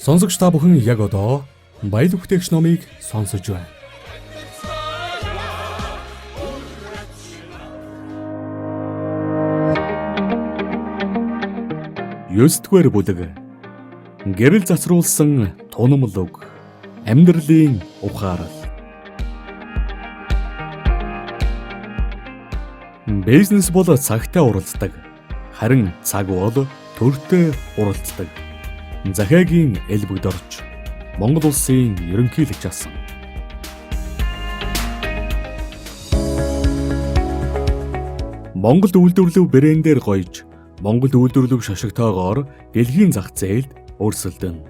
Сонсогч та бүхэн яг одоо баялаг бүтээгч номыг сонсож байна. Ёстдугаар бүлэг гэрэл засруулсан тунамл үг амьдралын ухаарал. Бизнес бол цагтаа уралддаг, харин цаг бол төртөө уралддаг. Захиагийн элбэгд орж Монгол улсын ерөнхийлөгч асан. Монгол үйлдвэрлэв брэндээр гоёж Монгол үйлдвэрлэв шошигтойгоор дэлхийн зах зээлд өрсөлдөн.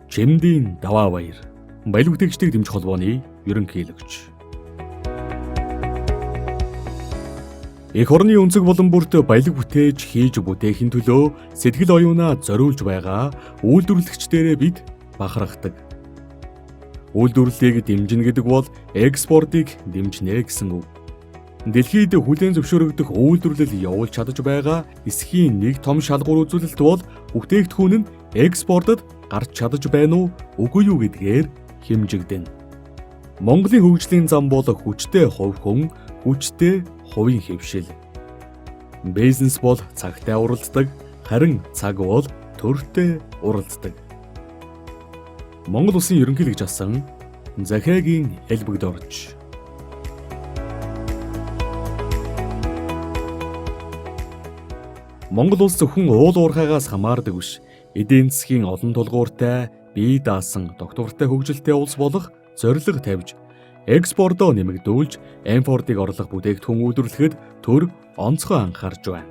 Чимдийн даваа баяр баялаг бүтээгчдийг дэмжих холбооны ерөнхийлөгч. Эх орны өнцөг болон бүрт баялаг бүтээж хийж бүтээхийн төлөө сэтгэл оюунаа зориулж байгаа үйлдвэрлэгчдээрээ бид бахархдаг. Үйлдвэрлэлийг дэмжинэ гэдэг бол экспортыг дэмжинэ гэсэн үг. Дэлхийд хүлээн зөвшөөрөгдөх үйлдвэрлэл явуулж чадаж байгаа эсхийн нэг том шалгуур үзүүлэлт бол бүтээгдэхүүн нь экспортод гарч чадаж байна уу, үгүй юу гэдгээр хэмжигдэнэ. Монголын хөгжлийн зам бол хүчтэй хувь хүн, хүчтэй хувийн хэвшил. Бизнес бол цагтаа уралддаг, харин цаг бол төртөө уралддаг. Монгол улсын ерөнхийлөгч асан Захиагийн элбэгд орж. Монгол улс зөвхөн уул уурхайгаас хамаардаг биш, эдийн засгийн олон тулгууртай, бие даасан, доктортой хөгжилтэй улс болох зорилго тавьж экспортоо нэмэгдүүлж, импортыг орлох бүтээгдэхүүн үйлдвэрлэхэд төр онцгой анхаарч байна.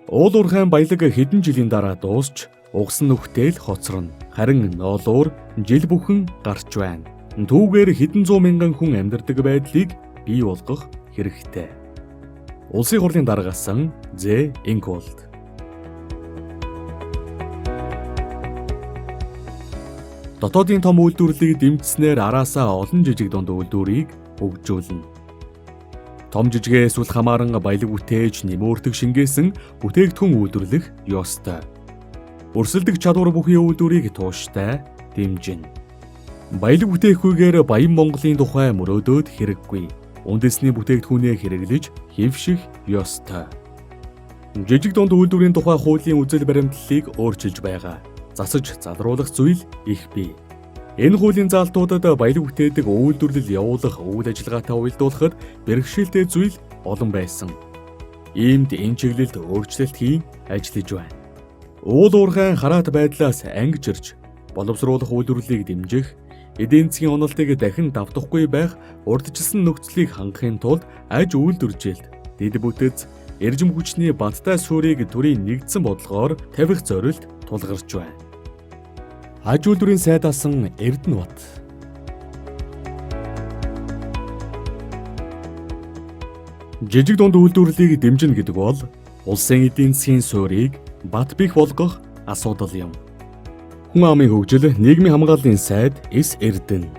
Уул уурхайн баялаг хэдэн жилийн дараа дуусч, угсан нүхтэл хоцорно. Харин ноолуур жил бүхэн гарч байна. Түүгээр хэдэн зуун мянган хүн амьдардаг байдлыг бий болгох хэрэгтэй. Улсын хурлын даргасан Зэ Инкволд. Дотоодын том үйлдвэрлэлийг дэмжснээр араасаа олон жижиг дунд үйлдвэрийг хөгжүүлнэ. Том жижигээ эсвэл хамааран баялаг бүтээж нэмөөртөг шингээсэн бүтээгдэхүүн үйлдвэрлэх ёстой. Өрсөлдөх чадвар бүхий үйлдвэрийг тууштай дэмжинэ. Баялаг бүтээхгүйгээр Баян Монголын тухай мөрөөдөөд хэрэггүй. Үндэсний бүтээгдэхүүнээ хэрэглэж хэвших ёстой. Жижиг дунд үйлдвэрийн тухай хуулийн үзэл баримтлалыг өөрчилж байгаа. Засаж залруулах зүйл их бий. Энэ хуулийн заалтуудад баялаг бүтээдэг үйлдвэрлэл явуулах үйл ажиллагаатай уялдуулахад бэрхшээлтэй зүйл олон байсан. Иймд энэ чиглэлд өөрчлөлт хийн ажиллаж байна. Уул уурхайн хараат байдлаас ангижирч боловсруулах үйлдвэрлэлийг дэмжих, эдийн засгийн уналтыг дахин давтахгүй байх урдчилсан нөхцөлийг хангахын тулд аж үйлдвэржилт, дэд бүтэц, эржим хүчний баттай суурийг төрийн нэгдсэн бодлогоор тавих зорилт тулгарч байна. Аж үйлдвэрийн сайд асан Эрдэнэбат. Жижиг дунд үйлдвэрлэлийг дэмжинэ гэдэг бол улсын эдийн засгийн суурийг бат бих болгох асуудал юм. Хүн амын хөгжил, нийгмийн хамгааллын сайд Эс Эрдэнэ.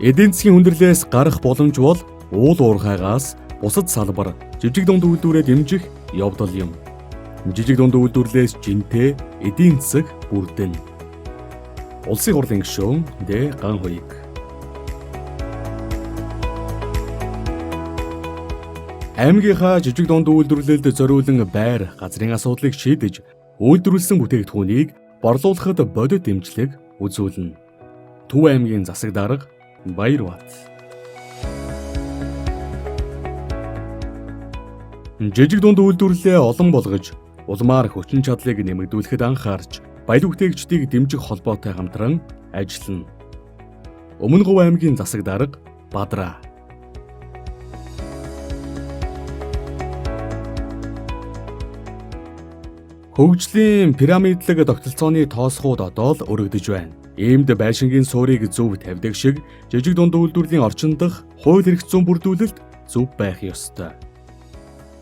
Эдийн засгийн хүндрэлээс гарах боломж бол уул уурхайгаас бусад салбар, жижиг дунд үйлдвэрээ дэмжих явдал юм. Жижиг дунд үйлдвэрлэлээс жинтэй эдийн засаг бүрдэнэ. Улсын хурлын гишүүн Дэ Ганхуйг. Аймгийнхаа жижиг дунд үйлдвэрлэлд зориулан байр, газрын асуудлыг шийдэж, үйлдвэрлэсэн бүтээгдэхүүнийг борлуулахад бодит дэмжлэг үзүүлнэ. Төв аймгийн засаг дарга Баярбат. Жижиг дунд үйлдвэрлэлээ олон болгож, улмаар хүчин чадлыг нэмэгдүүлэхэд анхаарч, баялаг бүтээгчдийг дэмжих холбоотой хамтран ажиллана. Өмнөговь аймгийн засаг дарга Бадраа. Хөгжлийн пирамидлаг тогтолцооны тоосгууд одоо л өргөдөж байна. Иймд байшингийн суурийг зөв тавьдаг шиг жижиг дунд үйлдвэрлэлийн орчин дахь хууль эрх зүйн бүрдүүлэлт зөв байх ёстой.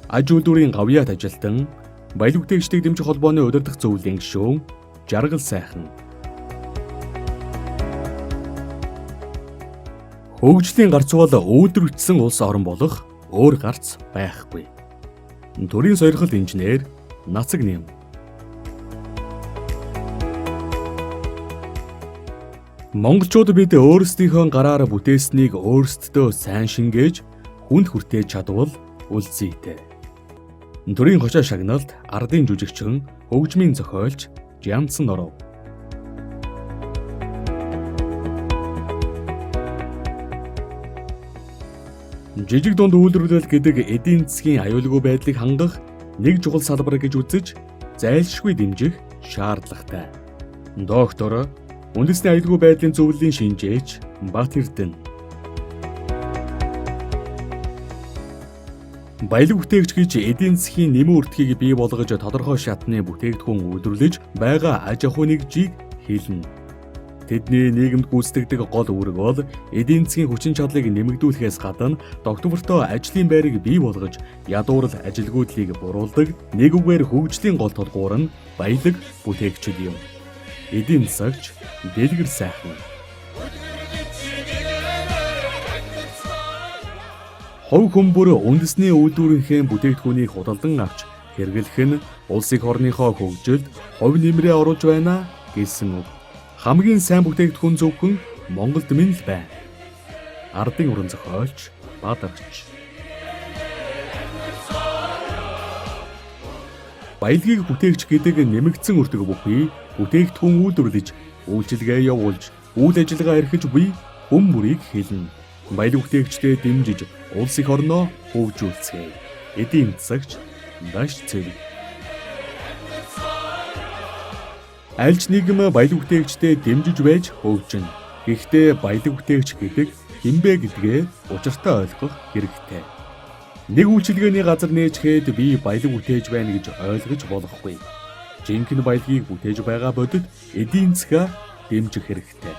Аж үйлдвэрийн гавьяат ажилтан, баялаг бүтээгчдийг дэмжих холбооны удирдах зөвлөлийн гишүүн Жаргал сайхан. Хөгжлийн гарцвал үйлдвэрчсэн улс орн болох өөр гарц байхгүй. Төрийн сойрхол инженер Нацаг нэм Монголчууд бид өөрсдийнхөө гараараа бүтээснийг өөрсдөө сайн шингээж хүнд хүртээж чадвал үлзийтэй. Төрийн хошоо шагналд ардын жүжигчин хөгжмийн зохиолч Жянсан оров. Жижиг дунд үйлрүүлэлт гэдэг эдийн засгийн аюулгүй байдлыг хангах нэг чухал салбар гэж үзэж зайлшгүй дэмжих шаардлагатай. Доктор үндэсний аюулгүй байдлын зөвлөлийн шинжээч Бат Эрдэнэ. Баялаг бүтээгч гэж эдийн засгийн нэмэн үртгийг бий болгож тодорхой шатны бүтээгдэхүүн үйлдвэрлэж байгаа аж ахуй нэгжийг хэлнэ. Тэдний нийгэмд гүйцэтгэдэг гол үүрэг бол эдийн засгийн хүчин чадлыг нэмэгдүүлэхээс гадна тогтвортой ажлын байрыг бий болгож ядуурл ажилгүйдлийг буруулдаг нэг үгээр хөгжлийн гол тулгуур нь баялаг бүтээгчид юм. Эдийн засагч дэлгэр сайхан. Хувь хүмүүр үндэсний үйлдвэрийнхээ бүтээгдэхүүнийг худалдан авч хэрэглэх нь улс их орныхоо хөгжилд хувь нэмрээ оруулж байна гэсэн үг. Хамгийн сайн бүтээгдэхүүн зөвхөн Монголд минь л байна. Ардын уран зохиолч Бадарч. Баялагийг бүтээгч гэдэг нэмэгдсэн өртөг бүхий бүтээгдэхүүн үйлдвэрлэж, үйлчилгээ явуулж, үйл ажиллагаа эрхэлж буй хүмүүрийг хэлнэ. Баялаг бүтээгчдэд дэмжиж улс их орноо хөгжүүлцгээе. Эдийн засагч Даш Цэвэг. Аль ч нийгэм баялаг бүтээгчдэд дэмжиж байж хөгжинэ. Гэхдээ баялаг бүтээгч гэдэг хинбэ гэдгээ учиртай ойлгох хэрэгтэй. Нэг үйлчилгээний газар нээжгээд би баялаг бүтээж байна гэж ойлгож болохгүй. Жинхэнэ баялагийг бүтээж байгаа бодит эдийн засгаа дэмжих хэрэгтэй.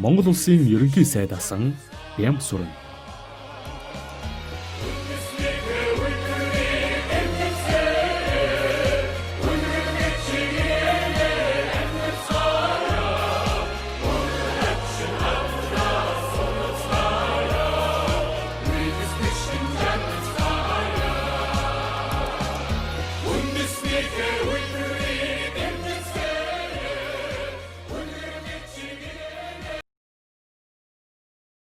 Монгол улсын ерөнхий сайд асан Бямсүрэн.